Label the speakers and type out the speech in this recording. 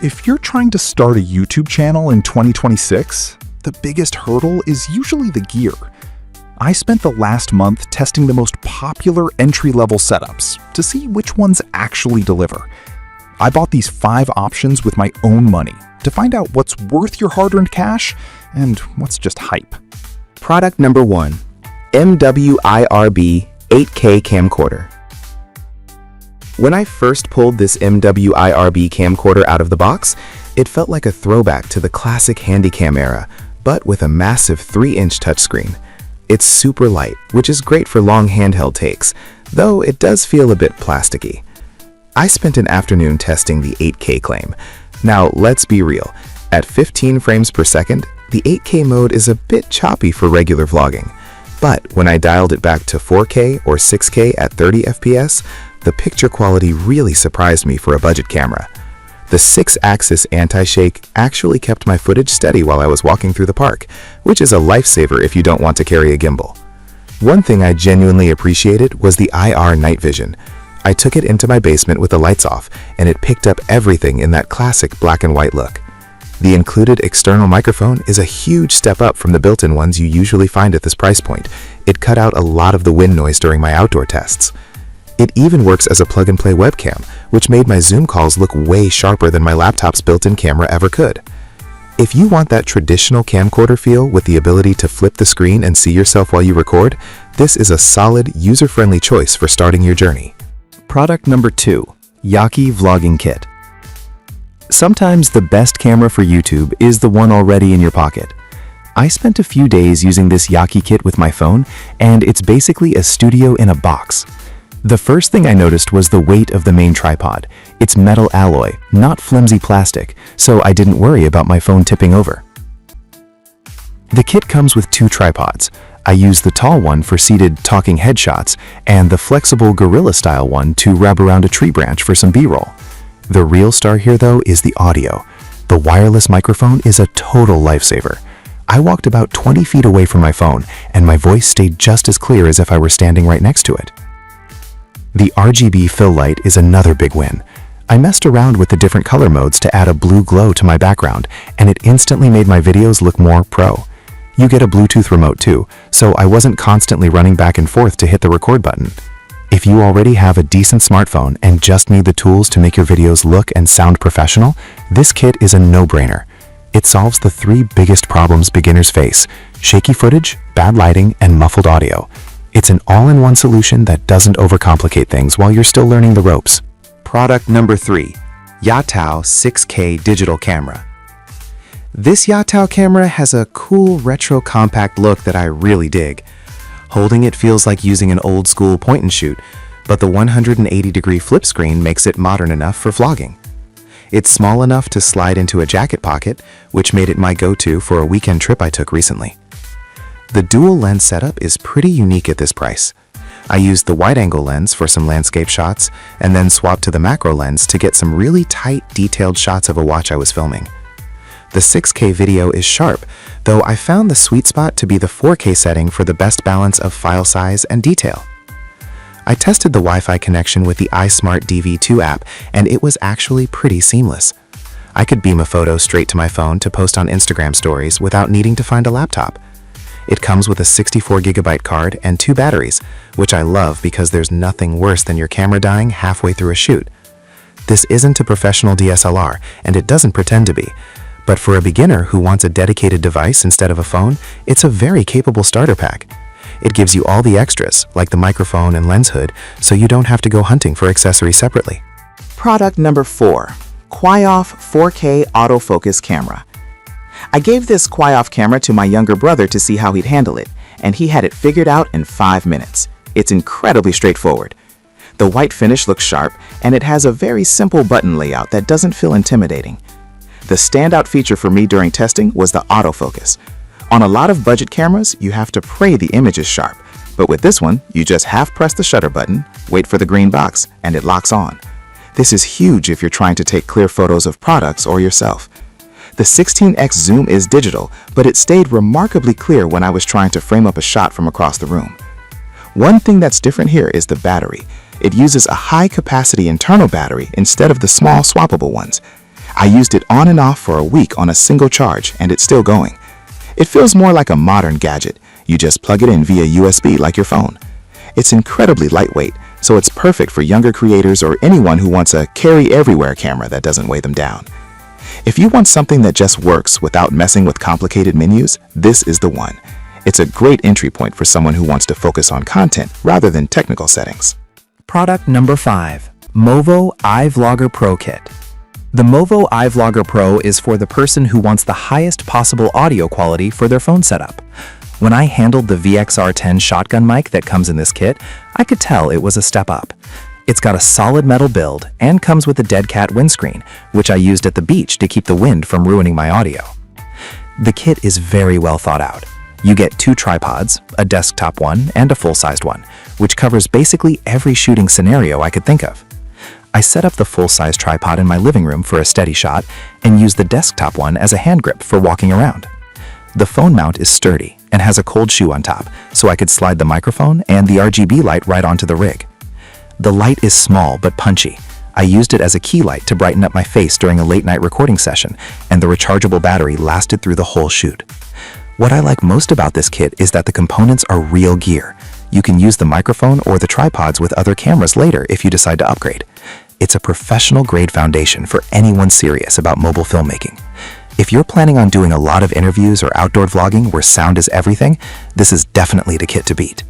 Speaker 1: If you're trying to start a YouTube channel in 2026, the biggest hurdle is usually the gear. I spent the last month testing the most popular entry-level setups to see which ones actually deliver. I bought these 5 options with my own money to find out what's worth your hard-earned cash and what's just hype.
Speaker 2: Product number 1, MWIRB 8K camcorder. When I first pulled this MWIRB camcorder out of the box, it felt like a throwback to the classic Handycam era, but with a massive 3-inch touchscreen. It's super light, which is great for long handheld takes, though it does feel a bit plasticky. I spent an afternoon testing the 8K claim. Now, let's be real. At 15 frames per second, the 8K mode is a bit choppy for regular vlogging. But when I dialed it back to 4K or 6K at 30 FPS, the picture quality really surprised me for a budget camera. The 6-axis anti-shake actually kept my footage steady while I was walking through the park, which is a lifesaver if you don't want to carry a gimbal. One thing I genuinely appreciated was the IR night vision. I took it into my basement with the lights off, and it picked up everything in that classic black and white look. The included external microphone is a huge step up from the built-in ones you usually find at this price point. It cut out a lot of the wind noise during my outdoor tests. It even works as a plug-and-play webcam, which made my Zoom calls look way sharper than my laptop's built-in camera ever could. If you want that traditional camcorder feel with the ability to flip the screen and see yourself while you record, this is a solid, user-friendly choice for starting your journey.
Speaker 3: Product number 2, Yaki Vlogging Kit. Sometimes the best camera for YouTube is the one already in your pocket. I spent a few days using this Yaki kit with my phone, and it's basically a studio in a box. The first thing I noticed was the weight of the main tripod. It's metal alloy, not flimsy plastic, so I didn't worry about my phone tipping over. The kit comes with 2 tripods. I used the tall one for seated talking headshots and the flexible gorilla-style one to wrap around a tree branch for some B-roll. The real star here, though, is the audio. The wireless microphone is a total lifesaver. I walked about 20 feet away from my phone, and my voice stayed just as clear as if I were standing right next to it. The RGB fill light is another big win. I messed around with the different color modes to add a blue glow to my background, and it instantly made my videos look more pro. You get a Bluetooth remote too, so I wasn't constantly running back and forth to hit the record button. If you already have a decent smartphone and just need the tools to make your videos look and sound professional, this kit is a no-brainer. It solves the 3 biggest problems beginners face: shaky footage, bad lighting, and muffled audio. It's an all-in-one solution that doesn't overcomplicate things while you're still learning the ropes.
Speaker 2: Product number 3, Yatao 6K digital camera. This Yatao camera has a cool retro compact look that I really dig. Holding it feels like using an old-school point-and-shoot, but the 180-degree flip screen makes it modern enough for vlogging. It's small enough to slide into a jacket pocket, which made it my go-to for a weekend trip I took recently. The dual lens setup is pretty unique at this price. I used the wide-angle lens for some landscape shots and then swapped to the macro lens to get some really tight, detailed shots of a watch I was filming. The 6K video is sharp, though I found the sweet spot to be the 4K setting for the best balance of file size and detail. I tested the Wi-Fi connection with the iSmart DV2 app, and it was actually pretty seamless. I could beam a photo straight to my phone to post on Instagram stories without needing to find a laptop. It comes with a 64GB card and 2 batteries, which I love because there's nothing worse than your camera dying halfway through a shoot. This isn't a professional DSLR, and it doesn't pretend to be. But for a beginner who wants a dedicated device instead of a phone, it's a very capable starter pack. It gives you all the extras, like the microphone and lens hood, so you don't have to go hunting for accessories separately.
Speaker 4: Product number 4, Quaoff 4K autofocus camera. I gave this Quaoff camera to my younger brother to see how he'd handle it, and he had it figured out in 5 minutes. It's incredibly straightforward. The white finish looks sharp, and it has a very simple button layout that doesn't feel intimidating. The standout feature for me during testing was the autofocus. On a lot of budget cameras, you have to pray the image is sharp, but with this one, you just half-press the shutter button, wait for the green box, and it locks on. This is huge if you're trying to take clear photos of products or yourself. The 16x zoom is digital, but it stayed remarkably clear when I was trying to frame up a shot from across the room. One thing that's different here is the battery. It uses a high-capacity internal battery instead of the small swappable ones. I used it on and off for a week on a single charge, and it's still going. It feels more like a modern gadget. You just plug it in via USB like your phone. It's incredibly lightweight, so it's perfect for younger creators or anyone who wants a carry-everywhere camera that doesn't weigh them down. If you want something that just works without messing with complicated menus, this is the one. It's a great entry point for someone who wants to focus on content rather than technical settings.
Speaker 3: Product number 5. Movo iVlogger Pro Kit. The Movo iVlogger Pro is for the person who wants the highest possible audio quality for their phone setup. When I handled the VXR10 shotgun mic that comes in this kit, I could tell it was a step up. It's got a solid metal build and comes with a dead cat windscreen, which I used at the beach to keep the wind from ruining my audio. The kit is very well thought out. You get 2 tripods, a desktop one and a full-sized one, which covers basically every shooting scenario I could think of. I set up the full-size tripod in my living room for a steady shot and use the desktop one as a hand grip for walking around. The phone mount is sturdy and has a cold shoe on top, so I could slide the microphone and the RGB light right onto the rig. The light is small but punchy. I used it as a key light to brighten up my face during a late-night recording session, and the rechargeable battery lasted through the whole shoot. What I like most about this kit is that the components are real gear. You can use the microphone or the tripods with other cameras later if you decide to upgrade. It's a professional-grade foundation for anyone serious about mobile filmmaking. If you're planning on doing a lot of interviews or outdoor vlogging where sound is everything, this is definitely the kit to beat.